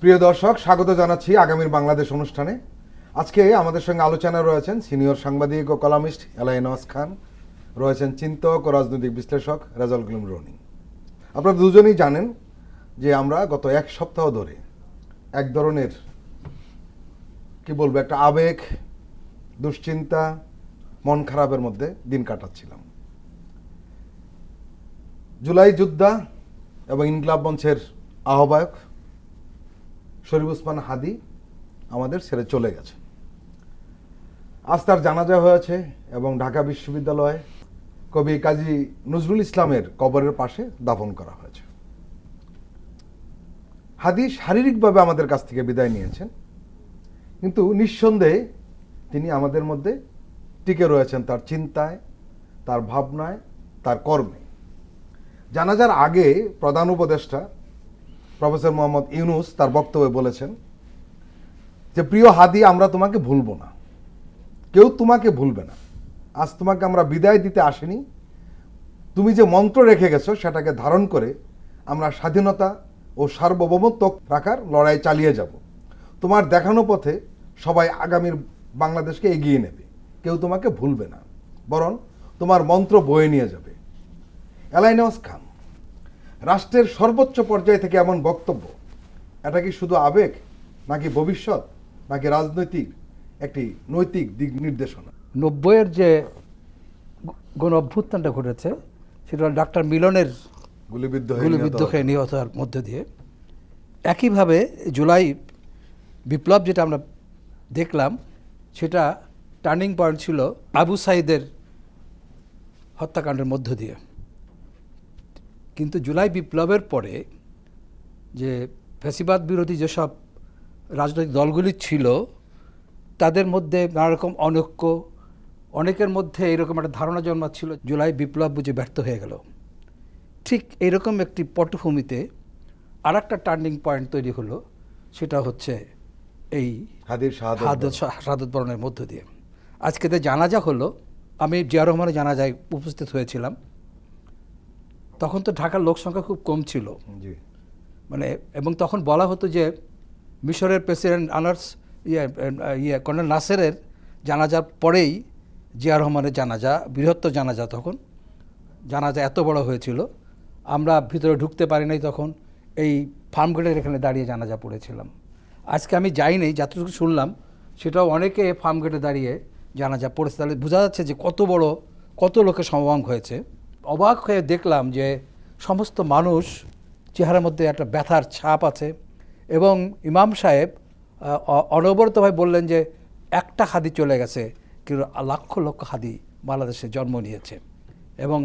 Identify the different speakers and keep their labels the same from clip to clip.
Speaker 1: প্রিয় দর্শক, স্বাগত জানাচ্ছি আগামীর বাংলাদেশ অনুষ্ঠানে। আজকে আমাদের সঙ্গে আলোচনায় রয়েছেন সিনিয়র সাংবাদিক ও কলামিস্ট এলআই নওয়াজ খান, রয়েছেন চিন্তক ও রাজনৈতিক বিশ্লেষক রেজাউল করিম রনি। আপনারা দুজনেই জানেন যে আমরা গত এক সপ্তাহ ধরে এক ধরনের একটা আবেগ, দুশ্চিন্তা, মন খারাপের মধ্যে দিন কাটাচ্ছিলাম। জুলাই যোদ্ধা এবং ইনকিলাব মঞ্চের আহ্বায়ক শরীফ ওসমান হাদী আমাদের ছেড়ে চলে গেছে। আজ তার জানাজা হয়েছে এবং ঢাকা বিশ্ববিদ্যালয়ে কবি কাজী নজরুল ইসলামের কবরের পাশে দাফন করা হয়েছে। হাদী শারীরিকভাবে আমাদের কাছ থেকে বিদায় নিয়েছেন, কিন্তু নিঃসন্দেহে তিনি আমাদের মধ্যে টিকে রয়েছেন তার চিন্তায়, তার ভাবনায়, তার কর্মে। জানাজার আগে প্রধান উপদেষ্টা প্রফেসর মোহাম্মদ ইউনূস তার বক্তব্যে বলেছেন যে, প্রিয় হাদী, আমরা তোমাকে ভুলব না, কেউ তোমাকে ভুলবে না। আজ তোমাকে আমরা বিদায় দিতে আসিনি, তুমি যে মন্ত্র রেখে গেছো সেটাকে ধারণ করে আমরা স্বাধীনতা ও সার্বভৌমত্ব রাখার লড়াই চালিয়ে যাব। তোমার দেখানো পথে সবাই আগামীর বাংলাদেশকে এগিয়ে নেবে, কেউ তোমাকে ভুলবে না, বরং তোমার মন্ত্র বয়ে নিয়ে যাবে। এলআই নওয়াজ খান, রাষ্ট্রের সর্বোচ্চ পর্যায় থেকে এমন বক্তব্য, এটা কি শুধু আবেগ, নাকি ভবিষ্যৎ, নাকি রাজনৈতিক একটি নৈতিক দিক নির্দেশনা?
Speaker 2: 90-এর যে গণ অভ্যুত্থানটা ঘটেছে সেটা ডাক্তার মিলনের গুলিবিদ্ধ হয়ে নিহত হওয়ার মধ্যে দিয়ে, একইভাবে জুলাই বিপ্লব যেটা আমরা দেখলাম সেটা টার্নিং পয়েন্ট ছিল আবু সাইদের হত্যাকাণ্ডের মধ্য দিয়ে। কিন্তু জুলাই বিপ্লবের পরে যে ফ্যাসিবাদ বিরোধী যেসব রাজনৈতিক দলগুলি ছিল তাদের মধ্যে নানা রকম অনৈক্য, অনেকের মধ্যে এরকম একটা ধারণা জন্মাচ্ছিল জুলাই বিপ্লব বুঝে ব্যর্থ হয়ে গেল। ঠিক এইরকম একটি পটভূমিতে আর একটা টার্নিং পয়েন্ট তৈরি হলো, সেটা হচ্ছে এই
Speaker 1: হাদীর
Speaker 2: শাহাদত বরণের মধ্য দিয়ে। আজকে তো জানাজা হলো, আমি জিয়া রহমানের জানাজায় উপস্থিত হয়েছিলাম। তখন তো ঢাকার লোক সংখ্যা খুব কম ছিল, এবং তখন বলা হতো যে মিশরের প্রেসিডেন্ট কর্নেল নাসেরের জানাজার পরেই জিয়া রহমানের জানাজা, বৃহত্তর জানাজা। তখন জানাজা এত বড় হয়েছিল, আমরা ভিতরে ঢুকতে পারি নাই, তখন এই ফার্মগেটের এখানে দাঁড়িয়ে জানাজা পড়েছিলাম। আজকে আমি যাইনি, যতটুকু শুনলাম সেটাও অনেকে ফার্মগেটে দাঁড়িয়ে জানাজা পড়েছে। তাহলে বোঝা যাচ্ছে যে কত লোকের সমাগম হয়েছে। অবাক হয়ে দেখলাম যে সমস্ত মানুষ চেহারার মধ্যে একটা ব্যথার ছাপ আছে, এবং ইমাম সাহেব অনবরতভাবে বললেন যে একটা হাদী চলে গেছে, কিন্তু লক্ষ লক্ষ হাদী বাংলাদেশে জন্ম নিয়েছে, এবং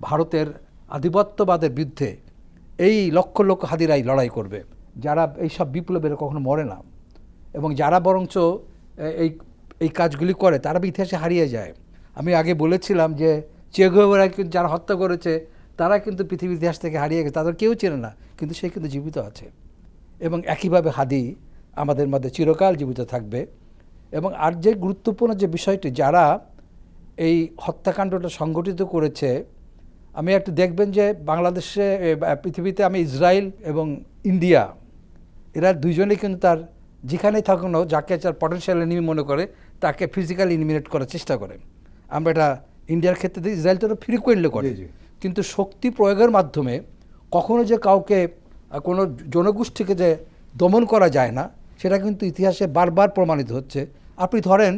Speaker 2: ভারতের আধিপত্যবাদের বিরুদ্ধে এই লক্ষ লক্ষ হাদীরাই লড়াই করবে, যারা এইসব বিপ্লবের কখনো মরে না, এবং যারা বরঞ্চ এই কাজগুলি করে তারা ইতিহাসে হারিয়ে যায়। আমি আগে বলেছিলাম যে চে গুয়েভারা কিন্তু যারা হত্যা করেছে তারা কিন্তু পৃথিবীর ইতিহাস থেকে হারিয়ে গেছে, তাদের কেউ চেনে না, কিন্তু সে কিন্তু জীবিত আছে। এবং একইভাবে হাদী আমাদের মধ্যে চিরকাল জীবিত থাকবে। এবং আর যে গুরুত্বপূর্ণ যে বিষয়টি, যারা এই হত্যাকাণ্ডটা সংগঠিত করেছে, আমি একটু দেখবেন যে বাংলাদেশে, পৃথিবীতে, আমি ইসরায়েল এবং ইন্ডিয়া, এরা দুইজনেই কিন্তু তার যেখানেই থাকুন যাকে তার পটেনশিয়াল এনিমি মনে করে তাকে ফিজিক্যালি ইলিমিনেট করার চেষ্টা করে। আমরা এটা ইন্ডিয়ার ক্ষেত্রে দিই, ইসরায়েল তো ফ্রিকুয়েন্টলি করে, কিন্তু শক্তি প্রয়োগের মাধ্যমে কখনো যে কাউকে, কোনো জনগোষ্ঠীকে যে দমন করা যায় না, সেটা কিন্তু ইতিহাসে বারবার প্রমাণিত হচ্ছে। আপনি ধরেন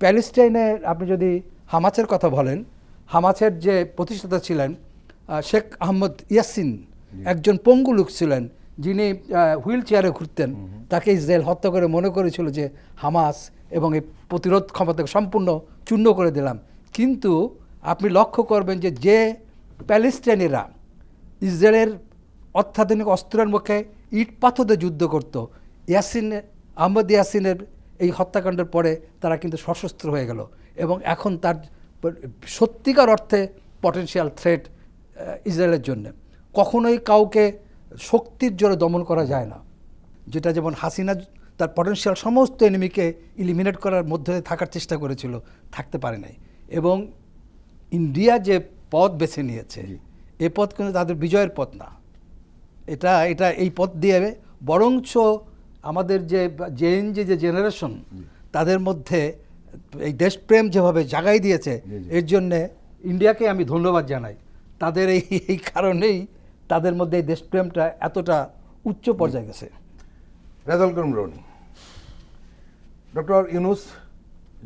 Speaker 2: প্যালেস্টাইনে, আপনি যদি হামাসের কথা বলেন, হামাসের যে প্রতিষ্ঠাতা ছিলেন শেখ আহমদ ইয়াসিন, একজন পঙ্গু লোক ছিলেন যিনি হুইল চেয়ারে ঘুরতেন, তাকে ইসরায়েল হত্যা করে মনে করেছিল যে হামাস এবং এই প্রতিরোধ ক্ষমতাকে সম্পূর্ণ চূর্ণ করে দিলাম। কিন্তু আপনি লক্ষ্য করবেন যে প্যালেস্টাইনিরা ইসরায়েলের অত্যাধুনিক অস্ত্রের মুখে ইট পাথরে যুদ্ধ করত, আহমদ ইয়াসিনের এই হত্যাকাণ্ডের পরে তারা কিন্তু সশস্ত্র হয়ে গেল, এবং এখন তার সত্যিকার অর্থে পটেনশিয়াল থ্রেট ইসরায়েলের জন্য। কখনোই কাউকে শক্তির জোরে দমন করা যায় না, যেটা যেমন হাসিনা তার পটেনশিয়াল সমস্ত এনিমিকে ইলিমিনেট করার মধ্যে থাকার চেষ্টা করেছিল, থাকতে পারে নাই। এবং ইন্ডিয়া যে পথ বেছে নিয়েছে, এ পথ কিন্তু তাদের বিজয়ের পথ না, এটা এই পথ দিয়ে বরঞ্চ আমাদের যে যে জেনারেশন তাদের মধ্যে এই দেশপ্রেম যেভাবে জাগাই দিয়েছে, এর জন্যে ইন্ডিয়াকে আমি ধন্যবাদ জানাই। তাদের এই কারণেই তাদের মধ্যে এই দেশপ্রেমটা এতটা উচ্চ পর্যায়ে গেছে।
Speaker 1: রেজাউল করিম রনি, ডক্টর ইউনূস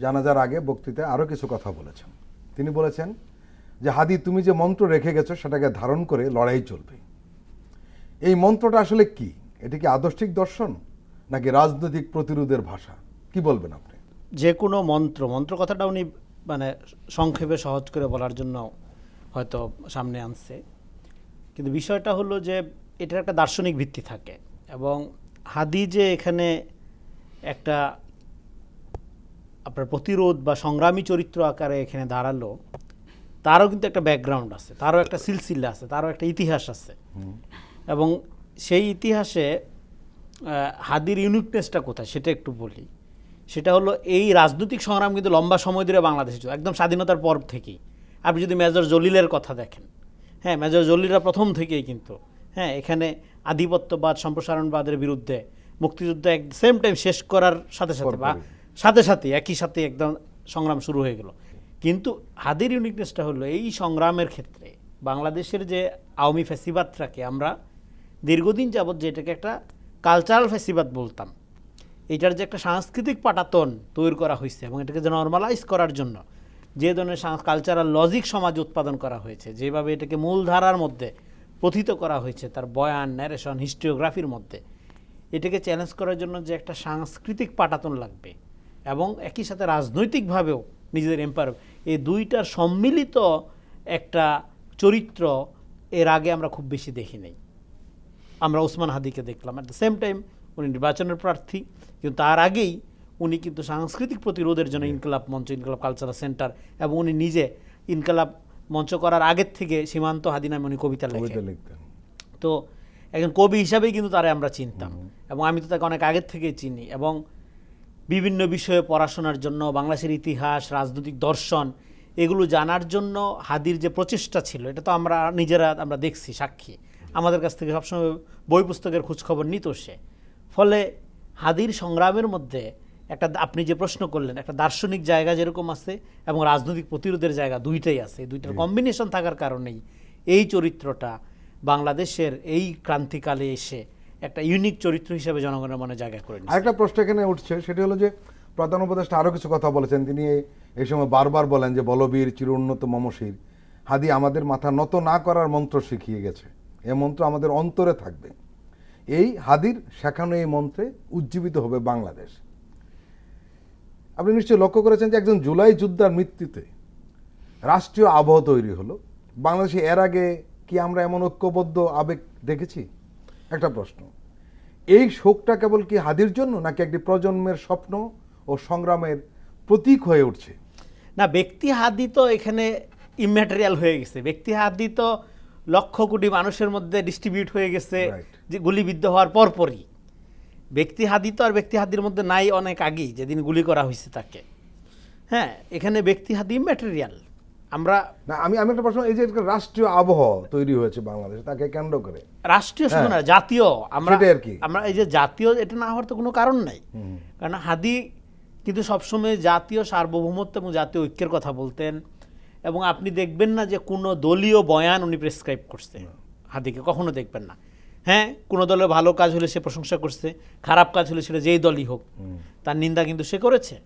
Speaker 1: জানাজার আগে বক্তৃতায় আরও কিছু কথা বলেছেন। তিনি বলেছেন যে হাদি, তুমি যে মন্ত্র রেখে গেছো সেটাকে ধারণ করে লড়াই চলবে। এই মন্ত্রটা আসলে কি? এটি কি আদর্শিক দর্শন নাকি রাজনৈতিক প্রতিরোধের ভাষা? কি বলবেন আপনি?
Speaker 3: যে কোনো মন্ত্র কথাটা উনি মানে সংক্ষেপে সহজ করে বলার জন্য হয়তো সামনে আনছে, কিন্তু বিষয়টা হলো যে এটার একটা দার্শনিক ভিত্তি থাকে, এবং হাদি যে এখানে একটা আপনার প্রতিরোধ বা সংগ্রামী চরিত্র আকারে এখানে দাঁড়ালো, তারও কিন্তু একটা ব্যাকগ্রাউন্ড আছে, তারও একটা সিলসিলা আছে, তারও একটা ইতিহাস আছে। এবং সেই ইতিহাসে হাদির ইউনিকনেসটা কোথায় সেটা একটু বলি। সেটা হলো এই রাজনৈতিক সংগ্রাম কিন্তু লম্বা সময় ধরে বাংলাদেশে ছিল, একদম স্বাধীনতার পর থেকেই। আপনি যদি মেজর জলিলের কথা দেখেন, হ্যাঁ, মেজর জলিলরা প্রথম থেকেই কিন্তু এখানে আধিপত্যবাদ সম্প্রসারণবাদের বিরুদ্ধে মুক্তিযুদ্ধ এক সেম টাইম শেষ করার সাথে সাথে বা সাথে একই সাথে একদম সংগ্রাম শুরু হয়ে গেল। কিন্তু হাদির ইউনিকনেসটা হলো এই সংগ্রামের ক্ষেত্রে বাংলাদেশের যে আওয়ামী ফ্যাসিবাদটাকে আমরা দীর্ঘদিন যাবৎ যেটাকে একটা কালচারাল ফ্যাসিবাদ বলতাম, এটার যে একটা সাংস্কৃতিক পাটাতন তৈরি করা হয়েছে এবং এটাকে যে নর্মালাইজ করার জন্য যে ধরনের কালচারাল লজিক সমাজ উৎপাদন করা হয়েছে, যেভাবে এটাকে মূলধারার মধ্যে প্রথিত করা হয়েছে তার বয়ান, ন্যারেশন, হিস্টোগ্রাফির মধ্যে, এটাকে চ্যালেঞ্জ করার জন্য যে একটা সাংস্কৃতিক পাটাতন লাগবে এবং একই সাথে রাজনৈতিকভাবেও নিজেদের এম্পায়ার, এই দুইটার সম্মিলিত একটা চরিত্র এর আগে আমরা খুব বেশি দেখি নাই। আমরা ওসমান হাদিকে দেখলাম, অ্যাট দ্য সেম টাইম উনি নির্বাচনের প্রার্থী, কিন্তু তার আগেই উনি কিন্তু সাংস্কৃতিক প্রতিরোধের জন্য ইনকলাব মঞ্চ, ইনকলাব কালচারাল সেন্টার, এবং উনি নিজে ইনকলাব মঞ্চ করার আগের থেকে সীমান্ত হাদি নামে উনি কবিতা লিখতেন। তো একজন কবি হিসাবেই কিন্তু তারে আমরা চিনতাম, এবং আমি তো তাকে অনেক আগের থেকে চিনি, এবং বিভিন্ন বিষয়ে পড়াশোনার জন্য বাংলাদেশের ইতিহাস, রাজনৈতিক দর্শন এগুলো জানার জন্য হাদির যে প্রচেষ্টা ছিল, এটা তো আমরা নিজেরা আমরা দেখছি, সাক্ষী। আমাদের কাছ থেকে সবসময় বই পুস্তকের খোঁজখবর নিত সে। ফলে হাদির সংগ্রামের মধ্যে একটা, আপনি যে প্রশ্ন করলেন, একটা দার্শনিক জায়গা যেরকম আছে এবং রাজনৈতিক প্রতিরোধের জায়গা দুইটাই আছে। দুইটার কম্বিনেশন থাকার কারণেই এই চরিত্রটা বাংলাদেশের এই ক্রান্তিকালে এসে একটা ইউনিক চরিত্র হিসেবে জনগণের মনে জায়গা করে নিয়েছে।
Speaker 1: আরেকটা প্রশ্ন এখানে উঠছে, সেটি হলো যে প্রধান উপদেষ্টা আরও কিছু কথা বলেছেন। তিনি এই সময় বারবার বলেন যে বলবীর চিরোন্নত মমশির হাদি আমাদের মাথা নত না করার মন্ত্র শিখিয়ে গেছে, এ মন্ত্র আমাদের অন্তরে থাকবে। এই হাদির শেখানো এই মন্ত্রে উজ্জীবিত হবে বাংলাদেশ। আপনি নিশ্চয়ই লক্ষ্য করেছেন যে একজন জুলাই যোদ্ধার মৃত্যুতে রাষ্ট্রীয় আবহ তৈরি হলো বাংলাদেশে। এর আগে কি আমরা এমন ঐক্যবদ্ধ আবেগ দেখেছি? একটা প্রশ্ন, এই শোকটা কেবল কি হাদির জন্য নাকি একটি প্রজন্মের স্বপ্ন ও সংগ্রামের প্রতীক হয়ে উঠছে?
Speaker 3: না, ব্যক্তি হাদি তো এখানে ইম্যাটেরিয়াল হয়ে গেছে। ব্যক্তি হাদি তো লক্ষ কোটি মানুষের মধ্যে ডিস্ট্রিবিউট হয়ে গেছে যে গুলিবিদ্ধ হওয়ার পরপরই। ব্যক্তি হাদি তো আর ব্যক্তি হাদির মধ্যে নাই অনেক আগেই, যেদিন গুলি করা হয়েছে তাকে। হ্যাঁ, এখানে ব্যক্তি হাদি ইম্যাটেরিয়াল। আমরা
Speaker 1: না, আমি একটা প্রশ্ন, এই যে রাষ্ট্রীয় আবহ তৈরি হয়েছে বাংলাদেশে তাকে কেন্দ্র করে,
Speaker 3: রাষ্ট্রীয় শুধু না, জাতীয়, আমরা
Speaker 1: আর কি
Speaker 3: আমরা এই যে জাতীয়, এটা না হওয়ার তো কোনো কারণ নাই। কারণ হাদি কিন্তু সবসময় জাতীয় সার্বভৌমত্ব এবং জাতীয় ঐক্যের কথা বলতেন, এবং আপনি দেখবেন না যে কোনো দলীয় বয়ান উনি প্রেসক্রাইব করছে হাদিকে, কখনো দেখবেন না। হ্যাঁ, কোনো দলের ভালো কাজ হলে সে প্রশংসা করছে, খারাপ কাজ হলে সেটা যেই দলই হোক তার নিন্দা কিন্তু সে করেছে।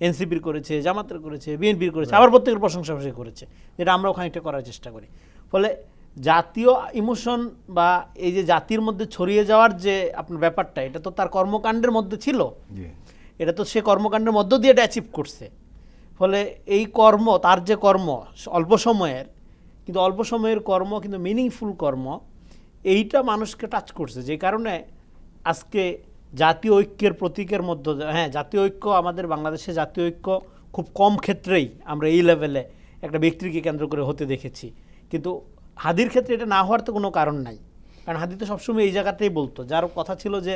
Speaker 3: এনসিপির করেছে, জামাতের করেছে, বিএনপির করেছে, আবার প্রত্যেকের প্রশংসা সে করেছে, যেটা আমরাও খানিকটা করার চেষ্টা করি। ফলে জাতীয় ইমোশন বা এই যে জাতির মধ্যে ছড়িয়ে যাওয়ার যে আপনার ব্যাপারটা, এটা তো তার কর্মকাণ্ডের মধ্যে ছিল, এটা তো সে কর্মকাণ্ডের মধ্য দিয়ে এটা অ্যাচিভ করছে। ফলে এই কর্ম, তার যে কর্ম অল্প সময়ের, কিন্তু অল্প সময়ের কর্ম কিন্তু মিনিংফুল কর্ম, এইটা মানুষকে টাচ করছে। যে কারণে আজকে জাতীয় ঐক্যের প্রতীকের মধ্যে, হ্যাঁ, জাতীয় ঐক্য আমাদের বাংলাদেশে জাতীয় ঐক্য খুব কম ক্ষেত্রেই আমরা এই লেভেলে একটা ব্যক্তিকে কেন্দ্র করে হতে দেখেছি, কিন্তু হাদির ক্ষেত্রে এটা না হওয়ার তো কোনো কারণ নাই। কারণ হাদি তো সবসময় এই জায়গাতেই বলতো, যার কথা ছিল যে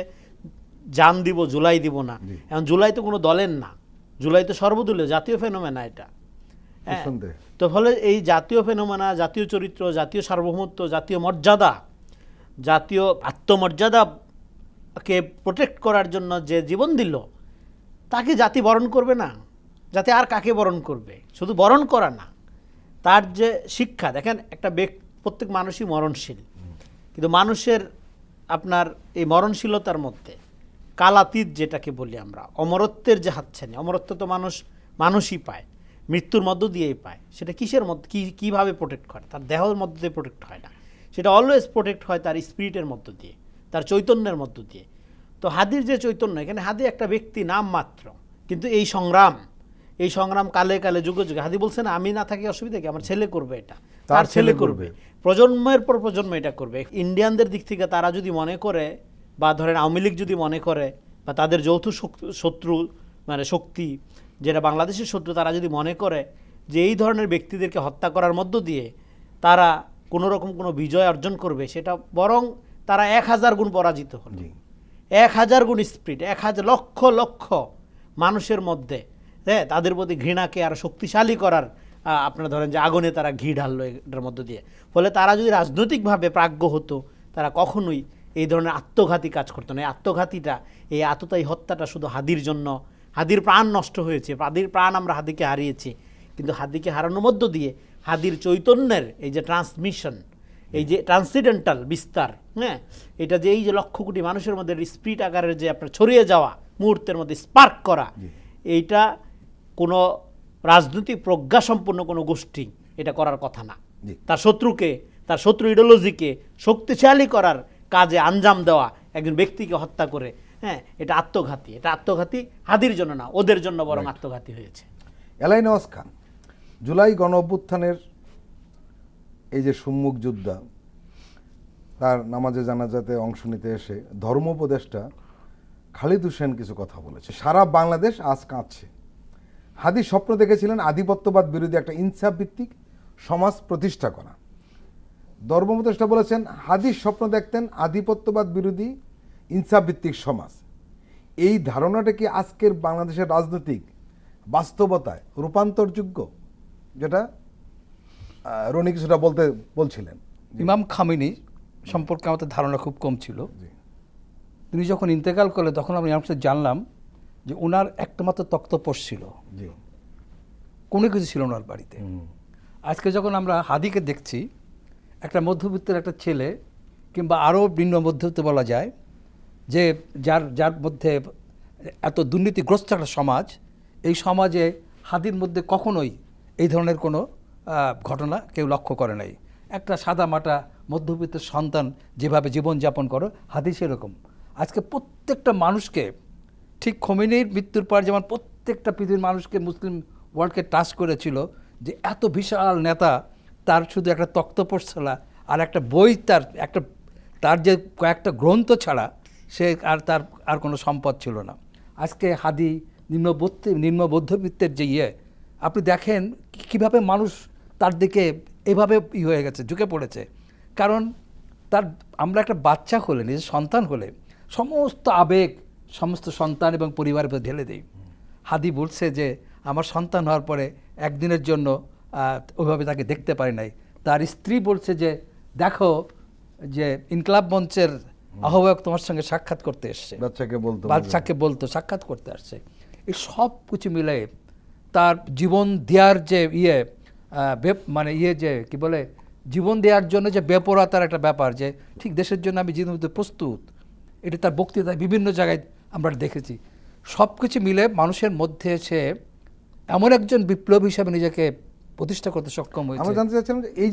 Speaker 3: জান দিব জুলাই দিব না। এখন জুলাই তো কোনো দলের না, জুলাই তো সর্বদলীয়, জাতীয় ফেনোমেনা এটা। তো ফলে এই জাতীয় ফেনোমেনা, জাতীয় চরিত্র, জাতীয় সার্বভৌমত্ব, জাতীয় মর্যাদা, জাতীয় আত্মমর্যাদা কে প্রোটেক্ট করার জন্য যে জীবন দিল, তাকে জাতি বরণ করবে না? জাতি আর কাকে বরণ করবে? শুধু বরণ করা না, তার যে শিক্ষা, দেখেন একটা প্রত্যেক মানুষই মরণশীল, কিন্তু মানুষের আপনার এই মরণশীলতার মধ্যে কালাতীত যেটাকে বলি আমরা, অমরত্বের যে হাতছানি, অমরত্ব তো মানুষই পায়, মৃত্যুর মধ্য দিয়েই পায়। সেটা কিসের মধ্যে, কীভাবে প্রোটেক্ট করে? তার দেহের মধ্য দিয়ে প্রোটেক্ট হয় না, সেটা অলওয়েজ প্রোটেক্ট হয় তার স্পিরিটের মধ্য দিয়ে, তার চৈতন্যের মধ্য দিয়ে। তো হাদির যে চৈতন্য, এখানে হাদি একটা ব্যক্তি নাম মাত্র, কিন্তু এই সংগ্রাম কালে কালে যুগে যুগে, হাদি বলছে না আমি না থাকি অসুবিধা কি, আমার ছেলে করবে, এটা তার ছেলে করবে, প্রজন্মের পর প্রজন্ম এটা করবে। ইন্ডিয়ানদের দিক থেকে তারা যদি মনে করে, বা ধরেন আওয়ামী লীগ যদি মনে করে, বা তাদের যৌথ শত্রু মানে শক্তি যেটা বাংলাদেশের শত্রু, তারা যদি মনে করে যে এই ধরনের ব্যক্তিদেরকে হত্যা করার মধ্য দিয়ে তারা কোনো রকম কোনো বিজয় অর্জন করবে, সেটা বরং তারা 1000 গুণ পরাজিত হল। 1000 গুণ স্পিরিট, 1000 লক্ষ লক্ষ মানুষের মধ্যে, হ্যাঁ, তাদের প্রতি ঘৃণাকে আর শক্তিশালী করার আপনারা ধরেন যে আগুনে তারা ঘি ঢাললো এটার মধ্য দিয়ে। ফলে তারা যদি রাজনৈতিকভাবে প্রাজ্ঞ হতো, তারা কখনোই এই ধরনের আত্মঘাতী কাজ করতো না। এই আত্মঘাতীটা, এই আততায়ী হত্যাটা শুধু হাদির জন্য, হাদির প্রাণ নষ্ট হয়েছে, হাদির প্রাণ আমরা হাদিকে হারিয়েছি, কিন্তু হাদিকে হারানোর মধ্য দিয়ে হাদির চৈতন্যের এই যে ট্রান্সমিশন, এই যে ট্রান্সিডেন্টাল বিস্তার, হ্যাঁ, এটা যে এই যে লক্ষ কোটি মানুষের মধ্যে স্পিরিট আকারের যে আপনার ছড়িয়ে যাওয়া, মুহূর্তের মধ্যে স্পার্ক করা, এইটা কোনো রাজনৈতিক প্রজ্ঞাসম্পন্ন কোনো গোষ্ঠী এটা করার কথা না। তার শত্রু ইডিওলজিকে শক্তিশালী করার কাজে আঞ্জাম দেওয়া একজন ব্যক্তিকে হত্যা করে, হ্যাঁ, এটা আত্মঘাতী হাদির জন্য না, ওদের জন্য বরং আত্মঘাতী হয়েছে।
Speaker 1: এলাই নওয়াজ খান, জুলাই গণ অভ্যুত্থানের এই যে সম্মুখ যোদ্ধা, তার নামাজে জানাজাতে অংশ নিতে এসে ধর্ম উপদেষ্টা খালিদ হোসেন কিছু কথা বলেছে। সারা বাংলাদেশ আজ কাঁদছে। হাদি স্বপ্ন দেখেছিলেন আধিপত্যবাদ বিরোধী একটা ইনসাফ ভিত্তিক সমাজ প্রতিষ্ঠা করা। ধর্ম উপদেষ্টা বলেছেন হাদি স্বপ্ন দেখতেন আধিপত্যবাদ বিরোধী ইনসাফ ভিত্তিক সমাজ। এই ধারণাটা কি আজকের বাংলাদেশের রাজনৈতিক বাস্তবতায় রূপান্তরযোগ্য? যেটা রনি কিছুটা বলছিলেন।
Speaker 2: ইমাম খামেনি সম্পর্কে আমাদের ধারণা খুব কম ছিল। তিনি যখন ইন্তেকাল করলেন তখন আমি জানলাম যে ওনার একটা মাত্র তক্তপোষ ছিল, কোনো কিছু ছিল ওনার বাড়িতে। আজকে যখন আমরা হাদিকে দেখছি, একটা মধ্যবিত্তের একটা ছেলে, কিংবা আরও ভিন্ন মধ্যবিত্ত বলা যায়, যে যার মধ্যে এত দুর্নীতিগ্রস্ত একটা সমাজ, এই সমাজে হাদির মধ্যে কখনোই এই ধরনের কোনো ঘটনা কেউ লক্ষ্য করে নাই। একটা সাদামাটা মধ্যবিত্তের সন্তান যেভাবে জীবনযাপন করো, হাদি সেরকম। আজকে প্রত্যেকটা মানুষকে, ঠিক খোমেনির মৃত্যুর পর যেমন প্রত্যেকটা পৃথিবীর মানুষকে, মুসলিম ওয়ার্ল্ডকে টাচ করেছিল, যে এত বিশাল নেতা, তার শুধু একটা তক্তপোষ ছাড়া আর একটা বই, তার যে কয়েকটা গ্রন্থ ছাড়া সে তার কোনো সম্পদ ছিল না। আজকে হাদি নিম্ন মধ্যবিত্তের যে আপনি দেখেন কিভাবে মানুষ তার দিকে এভাবে হয়ে গেছে, ঝুঁকে পড়েছে। কারণ আমরা একটা বাচ্চা হলে, নিজের সন্তান হলে সমস্ত আবেগ সমস্ত সন্তান এবং পরিবারের উপর ঢেলে দেই। হাদি বলছে যে আমার সন্তান হওয়ার পরে একদিনের জন্য ওইভাবে তাকে দেখতে পারি নাই। তার স্ত্রী বলছে যে দেখো, যে ইনকলাব মঞ্চের আহ্বায়ক তোমার সঙ্গে সাক্ষাৎ করতে এসছে, বাচ্চাকে বলতো সাক্ষাৎ করতে আসছে। এই সব কিছু মিলে তার জীবন দেওয়ার যে যে কি বলে, জীবন দেওয়ার জন্য যে বেপরোয়াতার একটা ব্যাপার, যে ঠিক দেশের জন্য আমি জীবন দিতে প্রস্তুত, এটা তার বক্তৃতায় বিভিন্ন জায়গায় আমরা দেখেছি। সব কিছু মিলে মানুষের মধ্যে সে এমন একজন বিপ্লবী হিসাবে নিজেকে প্রতিষ্ঠা করতে সক্ষম হয়েছে।
Speaker 1: আমরা জানতে চাচ্ছিলাম এই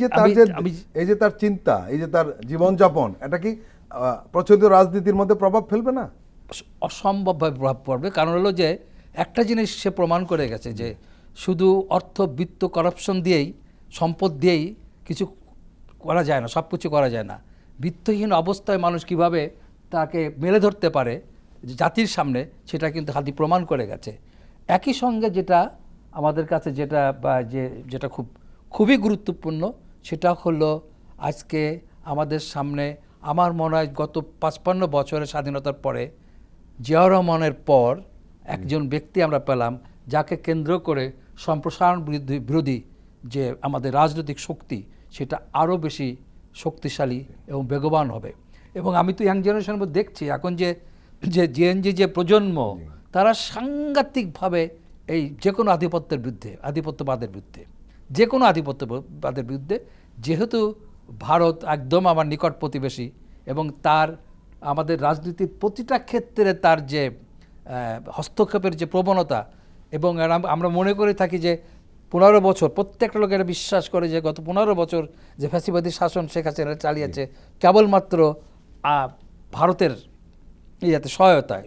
Speaker 1: যে তার চিন্তা, এই যে তার জীবনযাপন, এটা কি প্রচলিত রাজনীতির মধ্যে প্রভাব ফেলবে না?
Speaker 2: অসম্ভবভাবে প্রভাব পড়বে। কারণ হলো যে একটা জিনিস সে প্রমাণ করে গেছে, যে শুধু অর্থ, বিত্ত, করাপশন দিয়েই, সম্পদ দিয়েই কিছু করা যায় না, সব কিছু করা যায় না। বিত্তহীন অবস্থায় মানুষ কিভাবে তাকে মেলে ধরতে পারে জাতির সামনে, সেটা কিন্তু হাদি প্রমাণ করে গেছে। একই সঙ্গে যেটা আমাদের কাছে যেটা খুবই গুরুত্বপূর্ণ, সেটা হলো আজকে আমাদের সামনে, আমার মনে হয় গত 55 বছরের স্বাধীনতার পরে জিয়াউর রহমানের পর একজন ব্যক্তি আমরা পেলাম, যাকে কেন্দ্র করে সম্প্রসারণ বিরোধী যে আমাদের রাজনৈতিক শক্তি, সেটা আরও বেশি শক্তিশালী এবং বেগবান হবে। এবং আমি তো ইয়াং জেনারেশনের মধ্যে দেখছি এখন যে যে জেএনজি যে প্রজন্ম, তারা সাংঘাতিকভাবে এই যে কোনো আধিপত্যবাদের বিরুদ্ধে যে কোনো আধিপত্যবাদের বিরুদ্ধে, যেহেতু ভারত একদম আমার নিকট প্রতিবেশী এবং তার আমাদের রাজনীতির প্রতিটা ক্ষেত্রে তার যে হস্তক্ষেপের যে প্রবণতা, এবং আমরা মনে করে থাকি যে 15 বছর প্রত্যেকটা লোক এটা বিশ্বাস করে যে গত 15 বছর যে ফ্যাসিবাদী শাসন শেখ হাসিনা চালিয়েছে কেবলমাত্র ভারতের ইয়াতে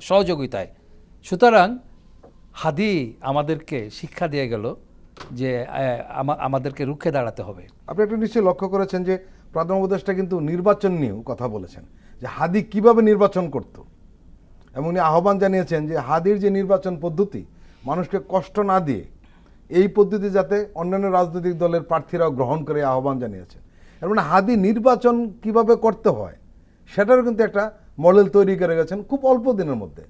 Speaker 2: সহযোগিতায়। সুতরাং হাদি আমাদেরকে শিক্ষা দিয়ে গেল যে আমাদেরকে রুখে দাঁড়াতে হবে।
Speaker 1: আপনি একটা নিশ্চয়ই লক্ষ্য করেছেন যে প্রধান উপদেষ্টা কিন্তু নির্বাচন নিয়েও কথা বলেছেন, যে হাদি কিভাবে নির্বাচন করত, এবং উনি আহ্বান জানিয়েছেন যে হাদির যে নির্বাচন পদ্ধতি মানুষকে কষ্ট না দিয়ে এই পদ্ধতি যাতে অন্যান্য রাজনৈতিক দলের প্রার্থীরাও গ্রহণ করে আহ্বান জানিয়েছেন। এর মানে হাদি নির্বাচন কিভাবে করতে হয় সেটারও কিন্তু একটা মডেল তৈরি করে গেছেন খুব অল্প দিনের মধ্যে।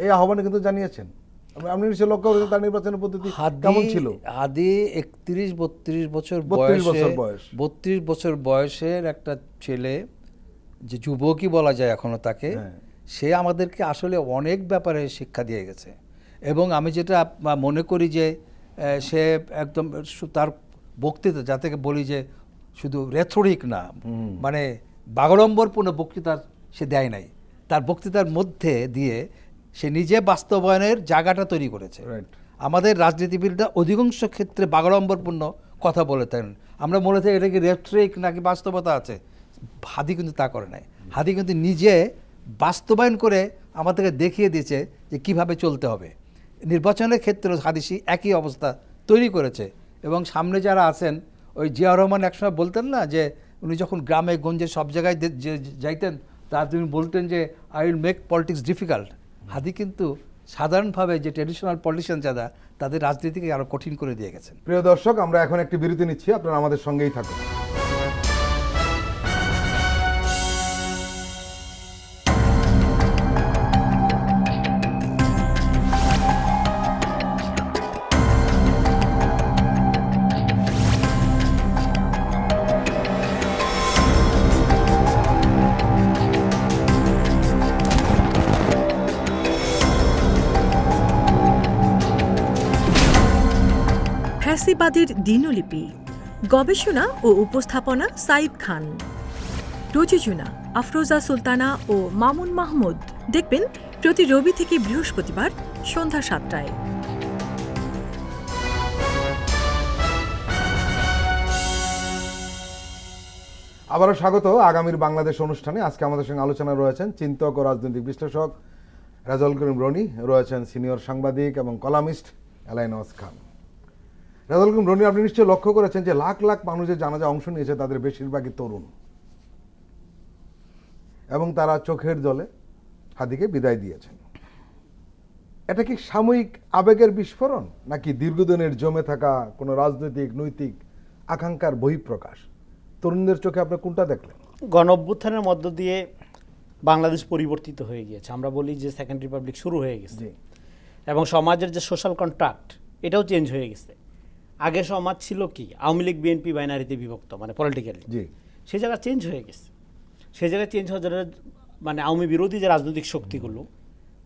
Speaker 1: এই আহ্বানে কিন্তু জানিয়েছেন। আপনি নিশ্চয়ই লক্ষ্য করেছেন তার নির্বাচনের পদ্ধতি কেমন ছিল।
Speaker 2: হাদি 31-32 বছর 32 বছর বয়সের একটা ছেলে, যে যুবকই বলা যায় এখনো তাকে, সে আমাদেরকে আসলে অনেক ব্যাপারে শিক্ষা দিয়ে গেছে। এবং আমি যেটা মনে করি যে সে একদম তার বক্তৃতা, যাতে বলি যে শুধু রেথরিক না, মানে বাগড়ম্বরপূর্ণ বক্তৃতা সে দেয় নাই, তার বক্তৃতার মধ্যে দিয়ে সে নিজে বাস্তবায়নের জায়গাটা তৈরি করেছে। আমাদের রাজনীতিবিদরা অধিকাংশ ক্ষেত্রে বাগড়ম্বরপূর্ণ কথা বলেছেন, আমরা মনে থাকি এটা কি রেথরিক নাকি বাস্তবতা আছে। হাদি কিন্তু তা করে নাই। হাদি কিন্তু নিজে বাস্তবায়ন করে আমাদেরকে দেখিয়ে দিয়েছে যে কিভাবে চলতে হবে। নির্বাচনের ক্ষেত্রে হাদিসি একই অবস্থা তৈরি করেছে। এবং সামনে যারা আছেন, ওই জিয়া রহমান একসময় বলতেন না যে উনি যখন গ্রামে গঞ্জে সব জায়গায় যাইতেন, তার তিনি বলতেন যে I will make politics difficult. Hadi কিন্তু সাধারণভাবে যে ট্র্যাডিশনাল পলিটিশিয়ান যারা, তাদের রাজনীতিকে আরও কঠিন করে দিয়ে গেছেন।
Speaker 1: প্রিয় দর্শক, আমরা এখন একটি বিরতি নিচ্ছি, আপনারা আমাদের সঙ্গেই থাকুন।
Speaker 4: ফ্যাসিবাদের দিনলিপি, গবেষণা ও উপস্থাপনা সাইদ খান, প্রযোজনা আফরোজা সুলতানা ও মামুন মাহমুদ। দেখবেন প্রতি রবি থেকে বৃহস্পতিবার সন্ধ্যা 7টায়।
Speaker 1: আবারও স্বাগত আগামীর বাংলাদেশ অনুষ্ঠানে। আজকে আমাদের সঙ্গে আলোচনা রয়েছেন চিন্তক ও রাজনৈতিক বিশ্লেষক রেজাউল করিম রনি, রয়েছেন সিনিয়র সাংবাদিক এবং কলামিস্ট এলাইনওয়াজ খান। রেজাউল করিম রনি, আপনি নিশ্চয়ই লক্ষ্য করেছেন যে লাখ লাখ মানুষ যে জানাজা অংশ নিয়েছে তাদের বেশিরভাগই তরুণ, এবং তারা চোখের জলে হাদিকে বিদায় দিয়েছেন। এটা কি সাময়িক আবেগের বিস্ফোরণ, নাকি দীর্ঘদিনের জমে থাকা কোনো রাজনৈতিক নৈতিক আকাঙ্ক্ষার বহিঃপ্রকাশ? তরুণদের চোখে আপনি কোনটা দেখলেন?
Speaker 3: গণ অভ্যুত্থানের মধ্য দিয়ে বাংলাদেশ পরিবর্তিত হয়ে গিয়েছে। আমরা বলি যে সেকেন্ড রিপাবলিক শুরু হয়ে গেছে, এবং সমাজের যে সোশ্যাল কন্ট্রাক্ট এটাও চেঞ্জ হয়ে গেছে। আগে সমাজ ছিল কি, আওয়ামী লীগ বিএনপি বাইনারিতে বিভক্ত, মানে পলিটিক্যালি। সেই জায়গা চেঞ্জ হয়ে গেছে। সেই জায়গায় চেঞ্জ হওয়ার জন্য মানে আওয়ামী বিরোধী যে রাজনৈতিক শক্তিগুলো,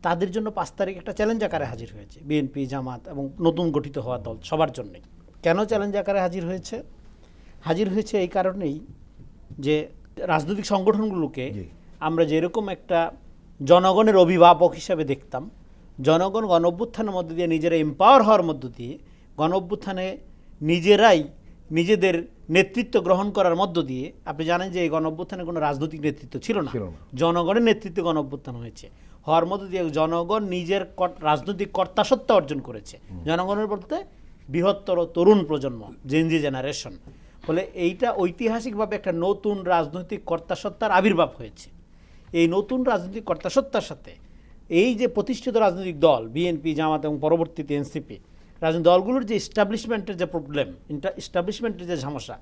Speaker 3: তাদের জন্য 5 তারিখ একটা চ্যালেঞ্জ আকারে হাজির হয়েছে বিএনপি, জামাত এবং নতুন গঠিত হওয়া দল সবার জন্যই। কেন চ্যালেঞ্জ আকারে হাজির হয়েছে? হাজির হয়েছে এই কারণেই যে রাজনৈতিক সংগঠনগুলোকে আমরা যেরকম একটা জনগণের অভিভাবক হিসাবে দেখতাম, জনগণ গণ অভ্যুত্থানের মধ্য দিয়ে নিজেরা এম্পাওয়ার হওয়ার মধ্য দিয়ে, গণ অভ্যুত্থানে নিজেরাই নিজেদের নেতৃত্ব গ্রহণ করার মধ্য দিয়ে, আপনি জানেন যে এই গণ অভ্যুত্থানে কোনো রাজনৈতিক নেতৃত্ব ছিল না, জনগণের নেতৃত্বে গণ অভ্যুত্থান হয়েছে। হওয়ার মধ্য দিয়ে জনগণ নিজের রাজনৈতিক কর্তাসত্তা অর্জন করেছে। জনগণের বলতে বৃহত্তর তরুণ প্রজন্ম, জেনজি জেনারেশন। ফলে এইটা ঐতিহাসিকভাবে একটা নতুন রাজনৈতিক কর্তাসত্তার আবির্ভাব হয়েছে। এই নতুন রাজনৈতিক কর্তাসত্তার সাথে এই যে প্রতিষ্ঠিত রাজনৈতিক দল বিএনপি, জামাত এবং পরবর্তীতে এনসিপি, রাজনৈতিক দলগুলোর যে এস্টাবলিশমেন্টের যে প্রবলেম, এস্টাবলিশমেন্টের যে সমস্যা,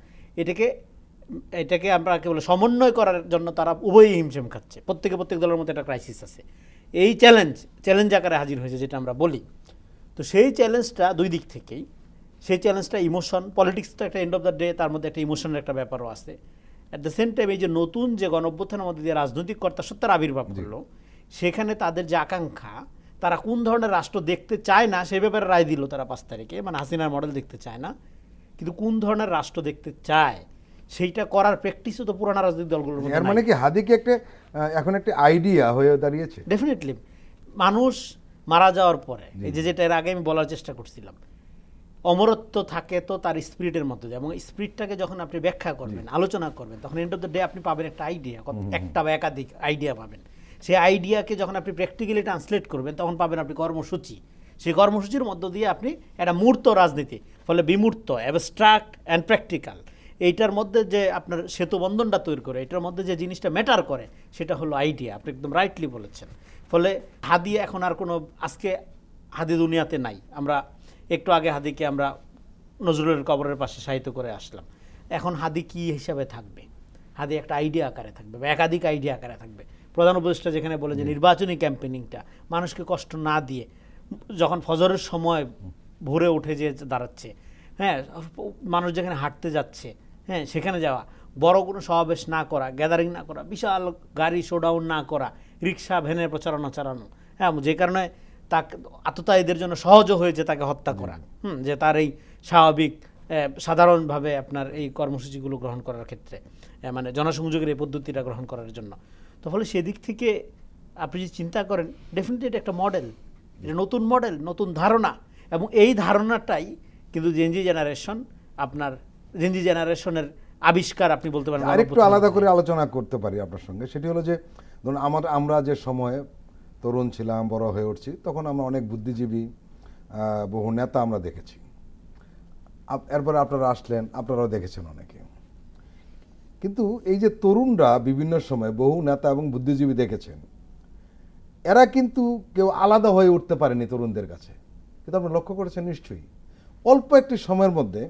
Speaker 3: এটাকে আমরা কেবল সমন্বয় করার জন্য তারা উভয়ই হিমশিম খাচ্ছে। প্রত্যেক দলের মধ্যে একটা ক্রাইসিস আছে। এই চ্যালেঞ্জ আকারে হাজির হয়েছে, যেটা আমরা বলি। তো সেই চ্যালেঞ্জটা দুই দিক থেকেই। সেই চ্যালেঞ্জটা ইমোশন, পলিটিক্স তো একটা এন্ড অফ দ্য ডে, তার মধ্যে একটা ইমোশনের একটা ব্যাপারও আছে। অ্যাট দ্য সেম টাইম এই যে নতুন যে গণ অভ্যুত্থানের মধ্যে দিয়ে রাজনৈতিক কর্তাসত্তার আবির্ভাব করলো, সেখানে তাদের যে আকাঙ্ক্ষা, তারা কোন ধরনের রাষ্ট্র দেখতে চায় না সে ব্যাপারে রায় দিল তারা 5 তারিখে। মানে হাসিনার মডেল দেখতে চায় না, কিন্তু কোন ধরনের রাষ্ট্র দেখতে চায় সেইটা করার প্র্যাকটিসও তো পুরানা রাজনৈতিক দলগুলোর মধ্যে
Speaker 1: এর মানে কি হাদিকে একটা এখন একটা আইডিয়া হয়ে দাঁড়িয়েছে?
Speaker 3: ডেফিনেটলি মানুষ মারা যাওয়ার পরে, এই যে যেটা এর আগে আমি বলার চেষ্টা করছিলাম, অমরত্ব থাকে তো তার স্পিরিটের মধ্যে দিয়ে, এবং স্পিরিটটাকে যখন আপনি ব্যাখ্যা করবেন, আলোচনা করবেন, তখন এন্ড অফ দ্য ডে আপনি পাবেন একটা আইডিয়া, একটা বা একাধিক আইডিয়া পাবেন। সেই আইডিয়াকে যখন আপনি প্র্যাকটিক্যালি ট্রান্সলেট করবেন, তখন পাবেন আপনি কর্মসূচি। সেই কর্মসূচির মধ্য দিয়ে আপনি একটা মূর্ত রাজনীতি, ফলে বিমূর্ত, অ্যাবস্ট্রাক্ট অ্যান্ড প্র্যাকটিক্যাল, এইটার মধ্যে যে আপনার সেতু বন্ধনটা তৈরি করে, এটার মধ্যে যে জিনিসটা ম্যাটার করে, সেটা হলো আইডিয়া। আপনি একদম রাইটলি বলেছেন। ফলে হাদি এখন আর কোনো, আজকে হাদি দুনিয়াতে নাই। আমরা একটু আগে হাদিকে আমরা নজরুলের কবরের পাশে সাহিত্য করে আসলাম। এখন হাদি কি হিসাবে থাকবে? হাদি একটা আইডিয়া আকারে থাকবে বা একাধিক আইডিয়া আকারে থাকবে। প্রধান উপদেষ্টা যেখানে বলে যে নির্বাচনী ক্যাম্পেনিংটা মানুষকে কষ্ট না দিয়ে, যখন ফজরের সময় ভোরে উঠে যে দাঁড়াচ্ছে, হ্যাঁ, মানুষ যেখানে হাঁটতে যাচ্ছে, হ্যাঁ, সেখানে যাওয়া, বড় কোনো সমাবেশ না করা, গ্যাদারিং না করা, বিশাল গাড়ি শোডাউন না করা, রিক্সা ভ্যানের প্রচারণা চালানো, হ্যাঁ, যে কারণে তাকে আততায়ীদের জন্য সহজও হয়েছে তাকে হত্যা করা, যে তার এই স্বাভাবিক সাধারণভাবে আপনার এই কর্মসূচিগুলো গ্রহণ করার ক্ষেত্রে, মানে জনসংযোগের এই পদ্ধতিটা গ্রহণ করার জন্য। তো ফলে সেদিক থেকে আপনি যদি চিন্তা করেন, ডেফিনেটলি এটা একটা মডেল, এটা নতুন মডেল, নতুন ধারণা। এবং এই ধারণাটাই কিন্তু জেনজি জেনারেশন, আপনার জেনজি জেনারেশনের আবিষ্কার আপনি বলতে পারেন।
Speaker 1: আরেকটু আলাদা করে আলোচনা করতে পারি আপনার সঙ্গে, সেটি হলো যে ধরুন আমরা যে সময়ে তরুণ ছিলাম, বড় হয়ে উঠছি, তখন আমরা অনেক বুদ্ধিজীবী, বহু নেতা আমরা দেখেছি। এরপরে আপনারা আসলেন, আপনারাও দেখেছেন অনেকে। কিন্তু এই যে তরুণরা বিভিন্ন সময় বহু নেতা এবং বুদ্ধিজীবী দেখেছেন, এরা কিন্তু কেউ আলাদা হয়ে উঠতে পারেনি তরুণদের কাছে। কিন্তু আপনি লক্ষ্য করেছেন নিশ্চয়ই, অল্প একটি সময়ের মধ্যে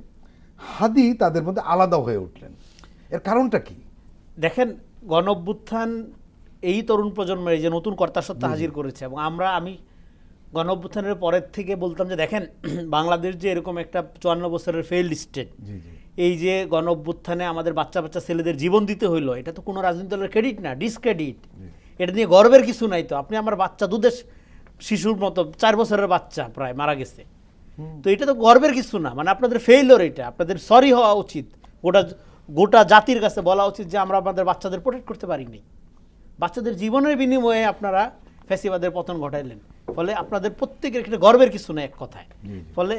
Speaker 1: হাদি তাদের মধ্যে আলাদা হয়ে উঠলেন। এর কারণটা কি?
Speaker 3: দেখেন, গণ অভ্যুত্থান এই তরুণ প্রজন্মের এই যে নতুন কর্তাসত্তা হাজির করেছে। এবং আমি গণ অভ্যুত্থানের পরের থেকে বলতাম যে দেখেন, বাংলাদেশ যে এরকম একটা 54 বছরের ফেইল্ড স্টেট, এই যে গণ অভ্যুত্থানে আমাদের বাচ্চা বাচ্চা ছেলেদের জীবন দিতে হইলো, এটা তো কোনো রাজনৈতিক দলের ক্রেডিট না, ডিসক্রেডিট। এটা নিয়ে গর্বের কিছু নাই। তো আপনি আমার বাচ্চা, দুধের শিশুর মতো 4 বছরের বাচ্চা প্রায় মারা গেছে, তো এটা তো গর্বের কিছু না। মানে আপনাদের ফেইলিওর, এটা আপনাদের সরি হওয়া উচিত। গোটা জাতির কাছে বলা উচিত যে আমরা আমাদের বাচ্চাদের প্রোটেক্ট করতে পারিনি। বাচ্চাদের জীবনের বিনিময়ে আপনারা ফ্যাসিবাদের পতন ঘটাইলেন। ফলে আপনাদের প্রত্যেকের ক্ষেত্রে গর্বের কিছু না, এক কথায়। ফলে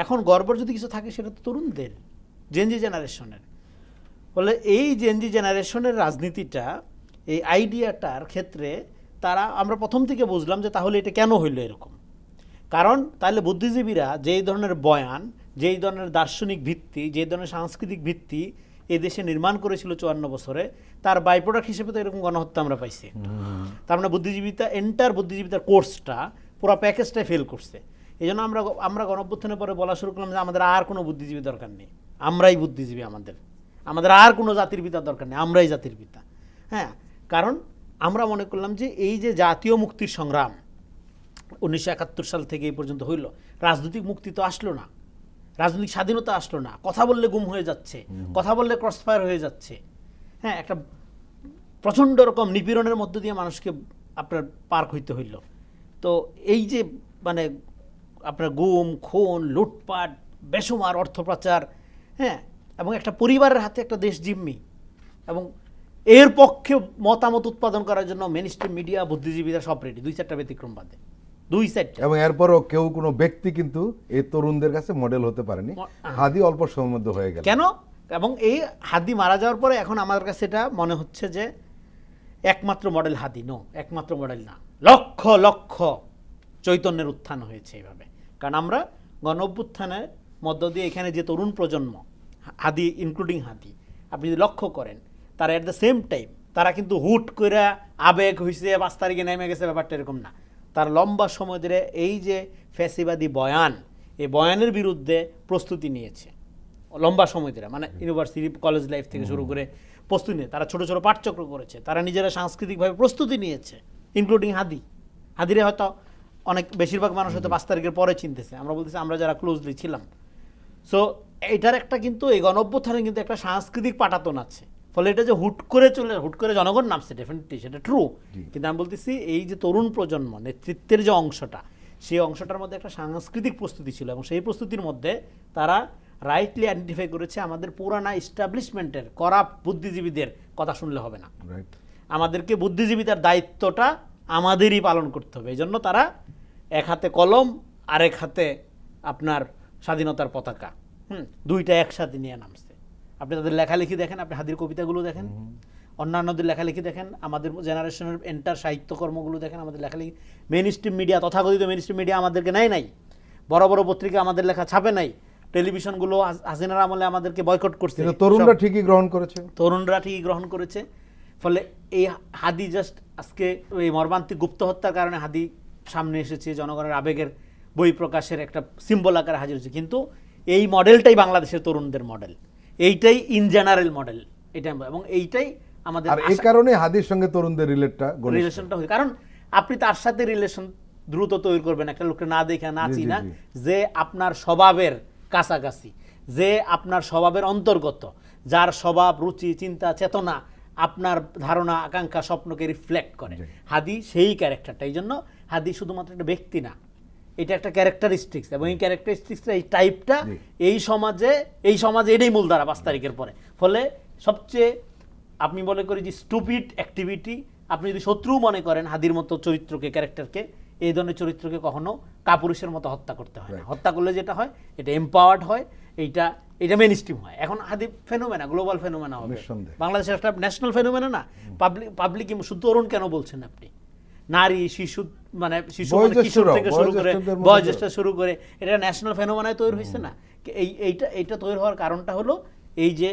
Speaker 3: এখন গর্বের যদি কিছু থাকে, সেটা তো তরুণদের, জেনজি জেনারেশনের। ফলে এই জেনজি জেনারেশনের রাজনীতিটা, এই আইডিয়াটার ক্ষেত্রে আমরা প্রথম থেকে বুঝলাম যে তাহলে এটা কেন হইল এরকম। কারণ তাহলে বুদ্ধিজীবীরা যেই ধরনের বয়ান, যেই ধরনের দার্শনিক ভিত্তি, যেই ধরনের সাংস্কৃতিক ভিত্তি এই দেশে নির্মাণ করেছিল 54 বছরে, তার বাই প্রোডাক্ট হিসেবে তো এরকম গণহত্যা আমরা পাইছি। তার মানে বুদ্ধিজীবিতার কোর্সটা, পুরো প্যাকেজটাই ফেল করছে। এই জন্য আমরা গণ অভ্যুত্থানের পরে বলা শুরু করলাম যে আমাদের আর কোনো বুদ্ধিজীবী দরকার নেই, আমরাই বুদ্ধিজীবী, আমাদের আর কোনো জাতির পিতার দরকার নেই, আমরাই জাতির পিতা। হ্যাঁ, কারণ আমরা মনে করলাম যে এই যে জাতীয় মুক্তির সংগ্রাম 1971 সাল থেকে এই পর্যন্ত হইল, রাজনৈতিক মুক্তি তো আসলো না, রাজনৈতিক স্বাধীনতা আসলো না। কথা বললে গুম হয়ে যাচ্ছে, কথা বললে ক্রসফায়ার হয়ে যাচ্ছে। হ্যাঁ, একটা প্রচণ্ড রকম নিপীড়নের মধ্য দিয়ে মানুষকে আপনার পার হইতে হইল। তো এই যে মানে আপনার গুম, খুন, লুটপাট, বেসুমার অর্থ পাচার, হ্যাঁ, এবং একটা পরিবারের হাতে একটা দেশ জিম্মি, এবং এর পক্ষে মতামত উৎপাদন করার জন্য মেইনস্ট্রিম মিডিয়া, বুদ্ধিজীবীরা সব রেডি, 2-4টা ব্যতিক্রম বাদে, 2-4টা।
Speaker 1: এবং এরপরও কোনো ব্যক্তি কিন্তু এই তরুণদের কাছে মডেল হতে পারেনি। হাদি অল্প সময়ের মধ্যে হয়ে গেল
Speaker 3: কেন? এবং এই হাদি মারা যাওয়ার পরে এখন আমার কাছে এটা মনে হচ্ছে যে একমাত্র মডেল হাদি একমাত্র মডেল না, লক্ষ লক্ষ চৈতন্যের উত্থান হয়েছে এইভাবে। কারণ আমরা গণ অভ্যুত্থানের মধ্য দিয়ে এখানে যে তরুণ প্রজন্ম, হাদি ইনক্লুডিং হাদি, আপনি যদি লক্ষ্য করেন, তারা এট দ্য সেম টাইম, তারা কিন্তু হুট করে আবেগ হয়েছে 5 তারিখে নেমে গেছে, ব্যাপারটা এরকম না। তার লম্বা সময় ধরে এই যে ফ্যাসিবাদী বয়ান, এই বয়ানের বিরুদ্ধে প্রস্তুতি নিয়েছে লম্বা সময় ধরে, মানে ইউনিভার্সিটি, কলেজ লাইফ থেকে শুরু করে প্রস্তুতি নিয়ে তারা ছোট ছোট পাঠচক্র করেছে, তারা নিজেরা সাংস্কৃতিকভাবে প্রস্তুতি নিয়েছে, ইনক্লুডিং হাদিরে হয়তো বেশিরভাগ মানুষ হয়তো 5 তারিখের পরে চিনতেছে, আমরা বলতেছি আমরা যারা ক্লোজলি ছিলাম। সো এটার একটা কিন্তু এই গণ অভ্যুত্থানে কিন্তু একটা সাংস্কৃতিক পাটাতন আছে, ফলে এটা যে হুট করে জনগণ নামছে, ডেফিনেটলি সেটা ট্রু, কিন্তু আমি বলতেছি এই যে তরুণ প্রজন্ম নেতৃত্বের যে অংশটা, সেই অংশটার মধ্যে একটা সাংস্কৃতিক প্রস্তুতি ছিল, এবং সেই প্রস্তুতির মধ্যে তারা রাইটলি আইডেন্টিফাই করেছে আমাদের পুরানা ইস্টাবলিশমেন্টের করাপ্ট বুদ্ধিজীবীদের কথা শুনলে হবে না,
Speaker 1: রাইট।
Speaker 3: আমাদেরকে বুদ্ধিজীবীদের দায়িত্বটা আমাদেরই পালন করতে হবে। এই জন্য তারা এক হাতে কলম আরেক হাতে আপনার স্বাধীনতার পতাকা, দুইটা একসাথে নিয়ে নামছে। আপনি তাদের লেখালেখি দেখেন, আপনি হাদির কবিতাগুলো দেখেন, অন্যান্যদের লেখালেখি দেখেন, আমাদের জেনারেশনের এন্টার সাহিত্যকর্মগুলো দেখেন, আমাদের লেখালেখি মেইন স্ট্রিম মিডিয়া, তথাকথিত মেইন স্ট্রিম মিডিয়া আমাদেরকে নেয় নাই, বড় বড় পত্রিকা আমাদের লেখা ছাপে নাই, টেলিভিশনগুলো হাসিনার আমলে আমাদেরকে বয়কট করছে,
Speaker 1: কিন্তু তরুণরা ঠিকই গ্রহণ করেছে।
Speaker 3: তরুণরা ঠিকই গ্রহণ করেছে। ফলে এই হাদি জাস্ট আজকে এই মর্মান্তিক গুপ্ত হত্যার কারণে হাদি সামনে এসেছে, জনগণের আবেগের বই প্রকাশের একটা সিম্বল আকারে হাজির হয়েছে, কিন্তু এই মডেলটাই বাংলাদেশের তরুণদের মডেল, এইটাই ইন জেনারেল মডেল, এটা এবং এইটাই আমাদের
Speaker 1: আর এই কারণে হাদির সঙ্গে তরুণদের
Speaker 3: রিলেশনটা হয়। কারণ আপনি তার সাথে রিলেশন দ্রুত তৈরি করবেন একটা লোককে না দেখে না
Speaker 1: জি, জি,
Speaker 3: চিনা,
Speaker 1: জি।
Speaker 3: যে আপনার স্বভাবের কাছাকাছি, যে আপনার স্বভাবের অন্তর্গত, যার স্বভাব রুচি চিন্তা চেতনা আপনার ধারণা আকাঙ্ক্ষা স্বপ্নকে রিফ্লেক্ট করে।
Speaker 1: জি।
Speaker 3: হাদি সেই ক্যারেক্টারটা, এই জন্য হাদি শুধুমাত্র একটা ব্যক্তি না, এটা একটা ক্যারেক্টারিস্টিক্স, এবং এই ক্যারেক্টারিস্টিক্সটা এই টাইপটা
Speaker 1: জি।
Speaker 3: এই সমাজে এটাই মূলধারা 5 তারিখের পরে। ফলে সবচেয়ে আপনি মনে করি যে স্টুপিড অ্যাক্টিভিটি, আপনি যদি শত্রু মনে করেন হাদির মতো চরিত্রকে, ক্যারেক্টারকে, এই ধরনের চরিত্রকে কখনো কাপুরুষের মতো হত্যা করতে হয় না। হত্যা করলে যেটা হয় এটা এম্পাওয়ার্ড হয়, এটা মেইন স্ট্রিম হয়। এখন হাদি ফেনোমেনা, গ্লোবাল ফেনোমেনা হবে,
Speaker 1: নিঃসন্দেহে।
Speaker 3: বাংলাদেশের একটা ন্যাশনাল ফেনোমেনা না, পাবলিক শুধু তরুণ কেন বলছেন আপনি, নারী শিশু মানে শিশু মানে কিশোর থেকে শুরু করে
Speaker 1: বয়োজ্যেষ্ঠদের মধ্যে
Speaker 3: বয়োজ্যেষ্ঠ শুরু করে এটা ন্যাশনাল ফেনোমেনায় তৈরি হয়েছে না। এইটা তৈরি হওয়ার কারণটা হলো এই যে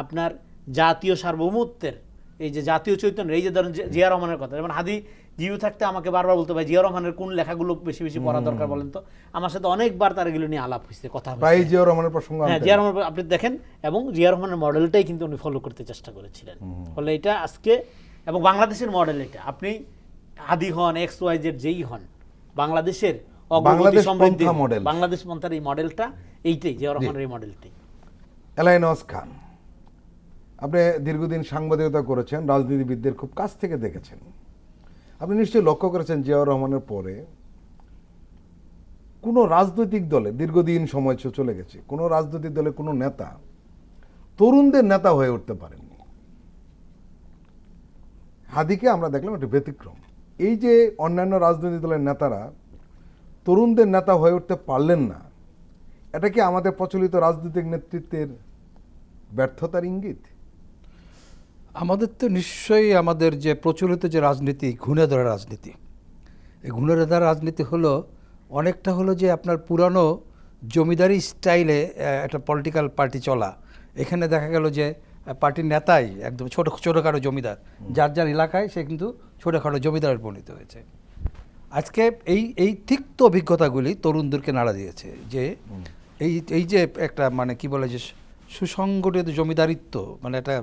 Speaker 3: আপনার জাতীয় সার্বভৌমত্বের, এই যে জাতীয় চৈতন্য, এই যে ধরেন জিয়া রহমানের কথা, যেমন হাদি জীবিত থাকতে আমাকে বারবার বলতে ভাই জিয়া রহমানের কোন লেখাগুলো বেশি বেশি পড়া দরকার বলেন তো। আমার সাথে অনেকবার তার এগুলো নিয়ে আলাপ হয়েছে, কথা হয়েছে।
Speaker 1: প্রায় জিয়া রহমানের প্রসঙ্গ
Speaker 3: হ্যাঁ,
Speaker 1: আনতেন।
Speaker 3: জিয়া রহমান আপনি দেখেন, এবং জিয়া রহমানের মডেলটাই কিন্তু উনি ফলো করতে চেষ্টা করেছিলেন। ফলে এটা আজকে এবং বাংলাদেশের মডেল এটা, আপনি হাদি হন XYZ যেই হন, বাংলাদেশের অগ্রগতি
Speaker 1: বাংলাদেশ
Speaker 3: সমৃদ্ধি
Speaker 1: পন্থা মডেল।
Speaker 3: বাংলাদেশ পন্থার এই মডেলটা এইটাই, জিয়া রহমানের এই মডেলটাই।
Speaker 1: এলাইনওয়াজ খান, আপনি দীর্ঘদিন সাংবাদিকতা করেছেন, রাজনীতিবিদদের খুব কাছ থেকে দেখেছেন। আপনি নিশ্চয়ই লক্ষ্য করেছেন জিয়াউর রহমানের পরে কোনো রাজনৈতিক দলে দীর্ঘদিন সময় চলে গেছে, কোনো রাজনৈতিক দলে কোনো নেতা তরুণদের নেতা হয়ে উঠতে পারেননি। হাদিকে আমরা দেখলাম একটা ব্যতিক্রম। এই যে অন্যান্য রাজনৈতিক দলের নেতারা তরুণদের নেতা হয়ে উঠতে পারলেন না, এটা কি আমাদের প্রচলিত রাজনৈতিক নেতৃত্বের ব্যর্থতার ইঙ্গিত?
Speaker 2: আমাদের তো নিশ্চয়ই আমাদের যে প্রচলিত যে রাজনীতি, ঘুণে ধরা রাজনীতি, এই ঘুণে ধরা রাজনীতি হলো অনেকটা হলো যে আপনার পুরানো জমিদারি স্টাইলে একটা পলিটিক্যাল পার্টি চলা। এখানে দেখা গেল যে পার্টির নেতাই একদম ছোটোখাটো জমিদার, যার যার এলাকায় সে কিন্তু ছোটোখাটো জমিদারে পরিণত হয়েছে। আজকে এই তিক্ত অভিজ্ঞতাগুলি তরুণদেরকে নাড়া দিয়েছে যে এই যে একটা মানে কি বলে যে সুসংগঠিত জমিদারিত্ব, মানে একটা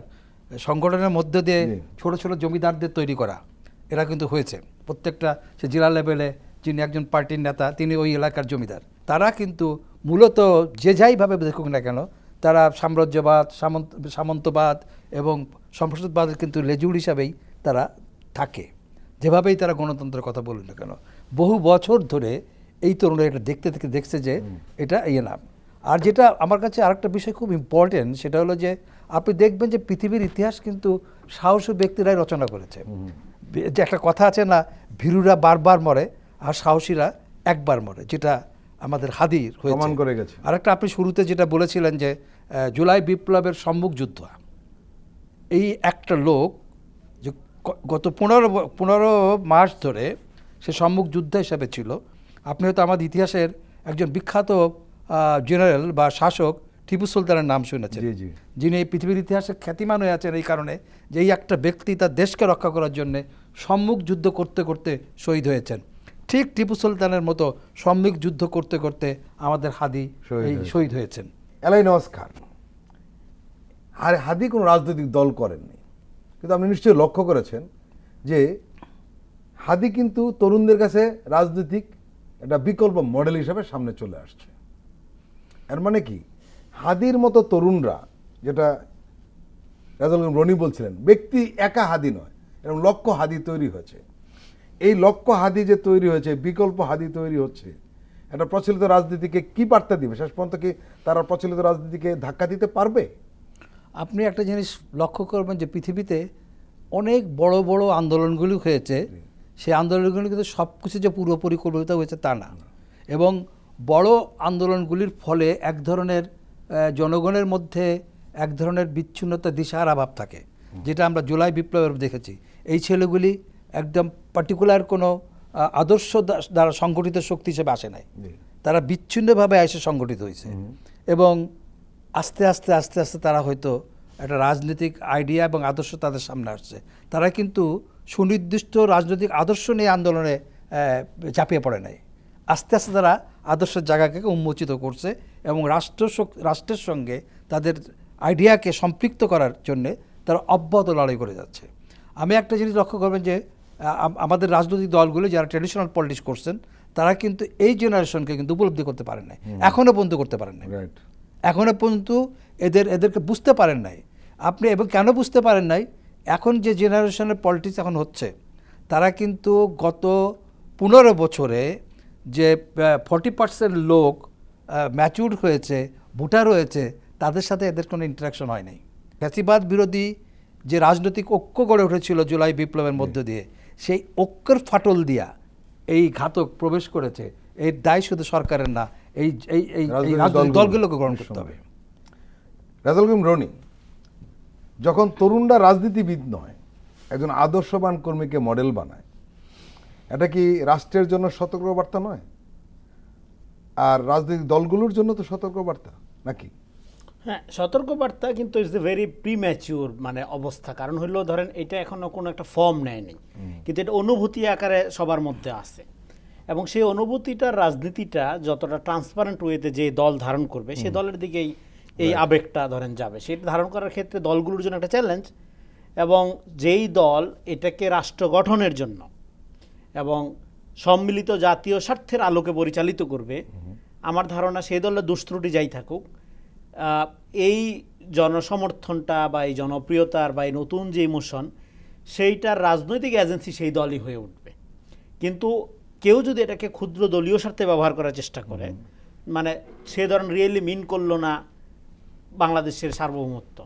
Speaker 2: সংগঠনের মধ্যে দিয়ে ছোট ছোট জমিদারদের তৈরি করা, এরা কিন্তু হয়েছে। প্রত্যেকটা সে জেলা লেভেলে যিনি একজন পার্টির নেতা তিনি ওই এলাকার জমিদার। তারা কিন্তু মূলত যে যাইভাবে দেখুক না কেন, তারা সাম্রাজ্যবাদ, সামন্তবাদ এবং সম্প্রসাদবাদের কিন্তু লেজুড় হিসাবেই তারা থাকে। যেভাবেই তারা গণতন্ত্রের কথা বলুন না কেন, বহু বছর ধরে এই তরুণরা এটা দেখছে যে এটা নাম। আর যেটা আমার কাছে আরেকটা বিষয় খুব ইম্পর্টেন্ট, সেটা হলো যে আপনি দেখবেন যে পৃথিবীর ইতিহাস কিন্তু সাহসী ব্যক্তিরাই রচনা করেছে। যে একটা কথা আছে না, ভীরুরা বারবার মরে আর সাহসীরা একবার মরে, যেটা আমাদের হাদির
Speaker 1: প্রমাণ করে গেছে।
Speaker 2: আরেকটা আপনি শুরুতে যেটা বলেছিলেন যে জুলাই বিপ্লবের সম্মুখ যুদ্ধ, এই একটা লোক যে গত 15 মাস ধরে সে সম্মুখ যুদ্ধ হিসাবে ছিল। আপনি হয়তো আমাদের ইতিহাসের একজন বিখ্যাত জেনারেল বা শাসক টিপু সুলতানের নাম শুনেছেন, যিনি এই পৃথিবীর ইতিহাসে খ্যাতিমান হয়ে আছেন এই কারণে যে এই একটা ব্যক্তি তার দেশকে রক্ষা করার জন্যে সম্মুখ যুদ্ধ করতে করতে শহীদ হয়েছেন। ঠিক টিপু সুলতানের মতো সম্মুখ যুদ্ধ করতে করতে আমাদের হাদি শহীদ হয়েছেন।
Speaker 1: এলাইনওয়াজ খান, আর হাদি কোনো রাজনৈতিক দল করেননি, কিন্তু আপনি নিশ্চয়ই লক্ষ্য করেছেন যে হাদি কিন্তু তরুণদের কাছে রাজনৈতিক একটা বিকল্প মডেল হিসাবে সামনে চলে আসছে। এর মানে কি, হাদির মতো তরুণরা, যেটা রাজুল করিম রনি বলছিলেন ব্যক্তি একা হাদি নয়, এরকম লক্ষ্য হাদি তৈরি হয়েছে। এই লক্ষ্য হাদি যে তৈরি হয়েছে, বিকল্প হাদি তৈরি হচ্ছে, একটা প্রচলিত রাজনীতিকে কি বার্তা দিবে? শেষ পর্যন্ত কি তারা প্রচলিত রাজনীতিকে ধাক্কা দিতে পারবে?
Speaker 2: আপনি একটা জিনিস লক্ষ্য করবেন যে পৃথিবীতে অনেক বড় বড় আন্দোলনগুলি হয়েছে, সেই আন্দোলনগুলি কিন্তু সব কিছু যে পুরোপুরি কলুষিত হয়েছে তা না। এবং বড় আন্দোলনগুলির ফলে এক ধরনের জনগণের মধ্যে এক ধরনের বিচ্ছিন্নতা দিশাহারা ভাব থাকে, যেটা আমরা জুলাই বিপ্লবের দেখেছি। এই ছেলেগুলি একদম পার্টিকুলার কোনো আদর্শ দ্বারা সংগঠিত শক্তি হিসেবে আসে নাই, তারা বিচ্ছিন্নভাবে এসে সংগঠিত হয়েছে। এবং আস্তে আস্তে আস্তে আস্তে তারা হয়তো একটা রাজনৈতিক আইডিয়া এবং আদর্শ তাদের সামনে আসছে। তারা কিন্তু সুনির্দিষ্ট রাজনৈতিক আদর্শ নিয়ে আন্দোলনে ঝাঁপিয়ে পড়ে নাই। আস্তে আস্তে তারা আদর্শের জায়গাকে উন্মোচিত করছে এবং রাষ্ট্রের সঙ্গে তাদের আইডিয়াকে সম্পৃক্ত করার জন্যে তারা অব্যাহত লড়াই করে যাচ্ছে। আমি একটা জিনিস লক্ষ্য করবেন যে আমাদের রাজনৈতিক দলগুলো যারা ট্র্যাডিশনাল পলিটিক্স করছেন, তারা কিন্তু এই জেনারেশনকে কিন্তু উপলব্ধি করতে পারেন নাই, এখনও পর্যন্ত করতে পারেন নাই। এখনও পর্যন্ত এদেরকে বুঝতে পারেন নাই আপনি। এবং কেন বুঝতে পারেন নাই? এখন যে জেনারেশনের পলিটিক্স এখন হচ্ছে, তারা কিন্তু গত 15 বছরে যে 40% লোক ম্যাচিউর হয়েছে, ভোটার হয়েছে, তাদের সাথে এদের কোনো ইন্টারাকশন হয় নাই। ফ্যাসিবাদ বিরোধী যে রাজনৈতিক ঐক্য গড়ে উঠেছিল জুলাই বিপ্লবের মধ্য দিয়ে, সেই ঐক্যের ফাটল দিয়া এই ঘাতক প্রবেশ করেছে। এর দায় শুধু সরকারের না, এই এই এই রাজনৈতিক দলগুলোকে গ্রহণ করতে হবে।
Speaker 1: রাজুল করিম রনি, যখন তরুণরা রাজনীতিবিদ নয়, একজন আদর্শবান কর্মীকে মডেল বানায়, এটা কি রাষ্ট্রের জন্য সতর্কবার্তা নয়? আর রাজনৈতিক দলগুলোর জন্য তো সতর্কবার্তা নাকি?
Speaker 3: হ্যাঁ, সতর্কবার্তা, কিন্তু ইটস এ ভেরি প্রিম্যাচিউর মানে অবস্থা। কারণ হইলো ধরেন এটা এখনো কোনো একটা ফর্ম নেয়নি, কিন্তু এটা অনুভূতি আকারে সবার মধ্যে আছে। এবং সেই অনুভূতিটার রাজনীতিটা যতটা ট্রান্সপারেন্ট ওয়েতে যে দল ধারণ করবে, সেই দলের দিকেই এই আবেগটা ধরেন যাবে। সেটা ধারণ করার ক্ষেত্রে দলগুলোর জন্য একটা চ্যালেঞ্জ। এবং যেই দল এটাকে রাষ্ট্র গঠনের জন্য এবং সম্মিলিত জাতীয় স্বার্থের আলোকে পরিচালিত করবে, আমার ধারণা সেই দলের দুষ্ত্রুটি যাই থাকুক, এই জনসমর্থনটা বা এই জনপ্রিয়তার বা এই নতুন যে ইমোশন, সেইটার রাজনৈতিক এজেন্সি সেই দলই হয়ে উঠবে। কিন্তু কেউ যদি এটাকে ক্ষুদ্র দলীয় স্বার্থে ব্যবহার করার চেষ্টা করে, মানে সে ধরেন রিয়েলি মিন করলো না বাংলাদেশের সার্বভৌমত্ব,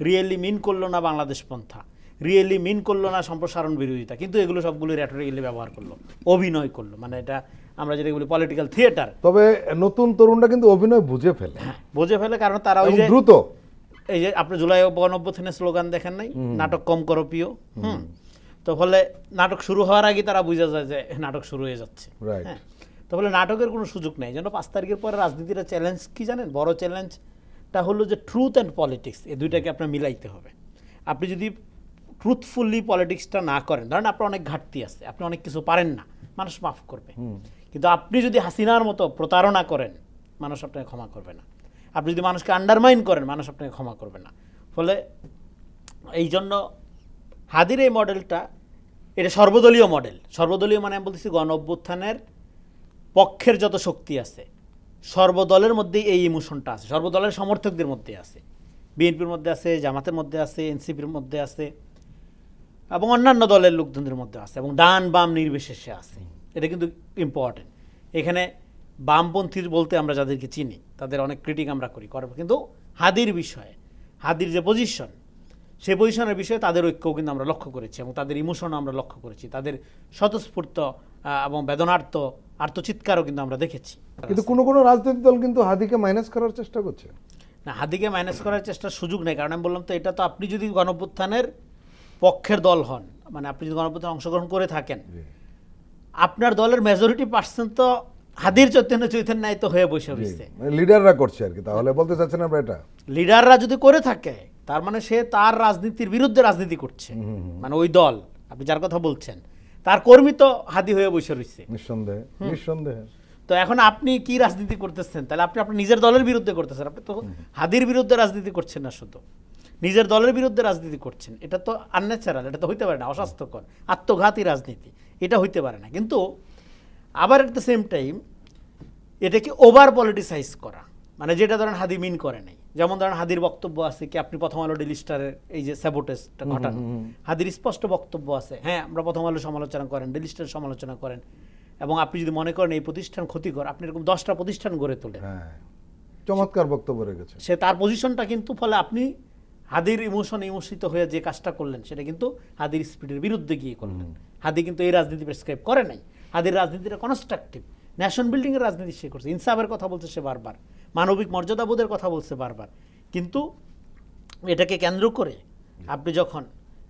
Speaker 3: রিয়েলি মিন করলো না বাংলাদেশ পন্থা, রিয়েলি মিন করলো না সম্প্রসারণ বিরোধিতা, কিন্তু এগুলো সবগুলো র্যাটোরিক্যালি ব্যবহার করলো, অভিনয় করলো, মানে এটা আমরা যেটা বলি পলিটিক্যাল থিয়েটার।
Speaker 1: তবে নতুন তরুণরা কিন্তু অভিনয় বুঝে ফেলে,
Speaker 3: বুঝে ফেলে, কারণ তারা ওই যে
Speaker 1: দ্রুত,
Speaker 3: এই যে আপনি জুলাই গণঅভ্যুত্থানের স্লোগান দেখেন নাই, নাটক কম করো প্রিয়। তো ফলে নাটক শুরু হওয়ার আগে তারা বুঝে যায় যে নাটক শুরু হয়ে যাচ্ছে। হ্যাঁ, তো ফলে নাটকের কোনো সুযোগ নেই। যেন 5 তারিখের পরে রাজনীতির চ্যালেঞ্জ কি জানেন? বড় চ্যালেঞ্জটা হলো যে ট্রুথ অ্যান্ড পলিটিক্স, এই দুইটাকে আপনার মিলাইতে হবে। আপনি যদি ট্রুথফুলি পলিটিক্সটা না করেন, ধরেন আপনার অনেক ঘাটতি আছে, আপনি অনেক কিছু পারেন না, মানুষ মাফ করবে। কিন্তু আপনি যদি হাসিনার মতো প্রতারণা করেন, মানুষ আপনাকে ক্ষমা করবে না। আপনি যদি মানুষকে আন্ডারমাইন করেন, মানুষ আপনাকে ক্ষমা করবে না। ফলে এই জন্য হাদির এই মডেলটা, এটা সর্বদলীয় মডেল। সর্বদলীয় মানে আমি বলতেছি গণ অভ্যুত্থানের পক্ষের যত শক্তি আছে, সর্বদলের মধ্যেই এই ইমোশনটা আছে, সর্বদলের সমর্থকদের মধ্যে আছে, বিএনপির মধ্যে আছে, জামাতের মধ্যে আছে, এনসিপির মধ্যে আছে, এবং অন্যান্য দলের লোকজনদের মধ্যে আছে, এবং ডান বাম নির্বিশেষে আছে। এটা কিন্তু ইম্পর্টেন্ট। এখানে বামপন্থীর বলতে আমরা যাদেরকে চিনি, তাদের অনেক ক্রিটিক আমরা করি, কিন্তু হাদির বিষয়ে, হাদির যে পজিশন, সেই পজিশনের বিষয়ে তাদের ঐক্যও কিন্তু আমরা লক্ষ্য করেছি, এবং তাদের ইমোশনও আমরা লক্ষ্য করেছি, তাদের স্বতঃস্ফূর্ত এবং বেদনার্থ আর্তচিৎকারও কিন্তু আমরা দেখেছি।
Speaker 1: কিন্তু কোনো কোনো রাজনৈতিক দল কিন্তু হাদিকে মাইনাস করার চেষ্টা করছে।
Speaker 3: না, হাদিকে মাইনাস করার চেষ্টার সুযোগ নেই। কারণ আমি বললাম তো, এটা তো আপনি যদি গণঅভ্যুত্থানের পক্ষের দল হন, মানে আপনি যদি গণঅভ্যুত্থানে অংশগ্রহণ করে থাকেন, আপনার দলের মেজরিটি পার্সেন্ট তো হাদির চৈতন্যায় তো হয়ে বসে রয়েছে,
Speaker 1: লিডাররা করছে আর কি। তাহলে বলতে চাচ্ছেন আমরা এটা
Speaker 3: লিডাররা যদি করে থাকে, তার মানে সে তার রাজনীতির বিরুদ্ধে রাজনীতি করছে। মানে ওই দল আপনি যার কথা বলছেন, তার কর্মী তো হাদি হয়ে বসে রয়েছে,
Speaker 1: নিঃসন্দেহে নিঃসন্দেহে।
Speaker 3: তো এখন আপনি কি রাজনীতি করতেছেন? তাহলে আপনি আপনার নিজের দলের বিরুদ্ধে করতেছেন। আপনি তো হাদির বিরুদ্ধে রাজনীতি করছেন না, শুধু নিজের দলের বিরুদ্ধে রাজনীতি করছেন। এটা তো আনন্যাচারাল, এটা তো হইতে পারে না, অস্বাস্থ্যকর, আত্মঘাতী রাজনীতি, এটা হইতে পারে না। কিন্তু আবার এট দ্য সেম টাইম এটাকে ওভার পলিটিসাইজ করা, মানে যেটা ধরেন হাদি মিন করে নাই, যেমন ধরেন হাদির বক্তব্য আছে কি আপনি প্রথম আলো ডেইলি স্টারের এই যে স্যাবোটেজটা ঘটানো, হাদির স্পষ্ট বক্তব্য আছে, হ্যাঁ আমরা প্রথম আলো সমালোচনা করেন, ডেইলি স্টার সমালোচনা করেন, এবং আপনি যদি মনে করেন এই প্রতিষ্ঠান ক্ষতিকর, আপনি এরকম 10টা প্রতিষ্ঠান গড়ে তোলেন।
Speaker 1: হ্যাঁ, চমৎকার বক্তব্য রেখেছে।
Speaker 3: সে তার পজিশনটা কিন্তু, ফলে আপনি হাদির ইমোশিত হয়ে যে কাজটা করলেন সেটা কিন্তু হাদির স্পিডের বিরুদ্ধে গিয়ে করলেন। হাদি কিন্তু এই রাজনীতি প্রেসক্রাইব করে নাই, হাদির রাজনীতিটা কনস্ট্রাকটিভ, ন্যাশন বিল্ডিং এর রাজনীতি সে করছে, ইনসাফের কথা বলছে সে বারবার, মানবিক মর্যাদাবোধের কথা বলছে বারবার। কিন্তু এটাকে কেন্দ্র করে আপনি যখন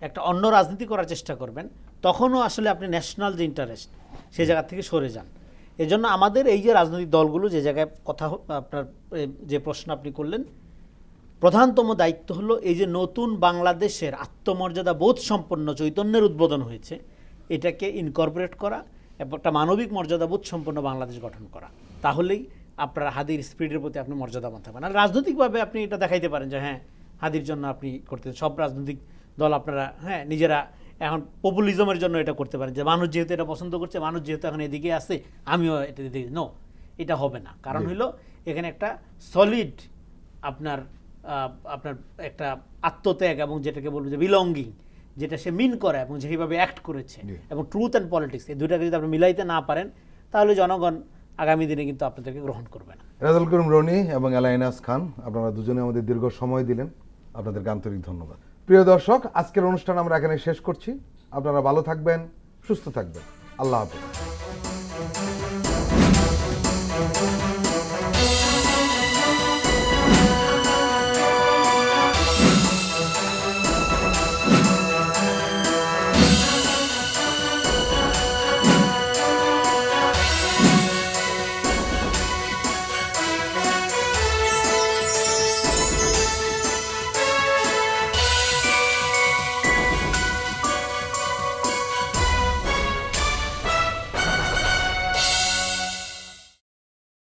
Speaker 3: একটা অন্য রাজনীতি করার চেষ্টা করবেন, তখনও আসলে আপনি ন্যাশনাল যে ইন্টারেস্ট সেই জায়গা থেকে সরে যান। এজন্য আমাদের এই যে রাজনৈতিক দলগুলো যে জায়গায় কথা আপনার যে প্রশ্ন আপনি করলেন, প্রধানতম দায়িত্ব হলো এই যে নতুন বাংলাদেশের আত্মমর্যাদা বোধ সম্পন্ন চৈতন্যের উদ্বোধন হয়েছে, এটাকে ইনকর্পোরেট করা এবং একটা মানবিক মর্যাদা বোধ সম্পন্ন বাংলাদেশ গঠন করা। তাহলেই আপনার হাদির স্পিডের প্রতি আপনি মর্যাদাবান থাকবেন। আর রাজনৈতিকভাবে আপনি এটা দেখাইতে পারেন যে হ্যাঁ হাদির জন্য আপনি করতে, সব রাজনৈতিক দল আপনারা হ্যাঁ নিজেরা এখন পপুলিজমের জন্য এটা করতে পারেন যে মানুষ যেহেতু এটা পছন্দ করছে, মানুষ যেহেতু এখন এদিকে আছে আমিও এটা দিকে, নো, এটা হবে না। কারণ হইলো এখানে একটা সলিড আপনার একটা আত্মত্যাগ এবং যেটাকে বলবো যে বিলঙ্গিং, যেটা সে মিন করে এবং যেভাবে অ্যাক্ট করেছে, এবং ট্রুথ অ্যান্ড পলিটিক্স, এই দুটাকে যদি আপনি মিলাইতে না পারেন তাহলে জনগণ আগামী দিনে কিন্তু আপনাদেরকে গ্রহণ করবে না।
Speaker 1: রেজাউল করিম রনি এবং এলাইনাস খান, আপনারা দুজনে আমাদের দীর্ঘ সময় দিলেন, আপনাদেরকে আন্তরিক ধন্যবাদ। প্রিয় দর্শক, আজকের অনুষ্ঠান আমরা এখানে শেষ করছি। আপনারা ভালো থাকবেন, সুস্থ থাকবেন। আল্লাহ হাফেজ।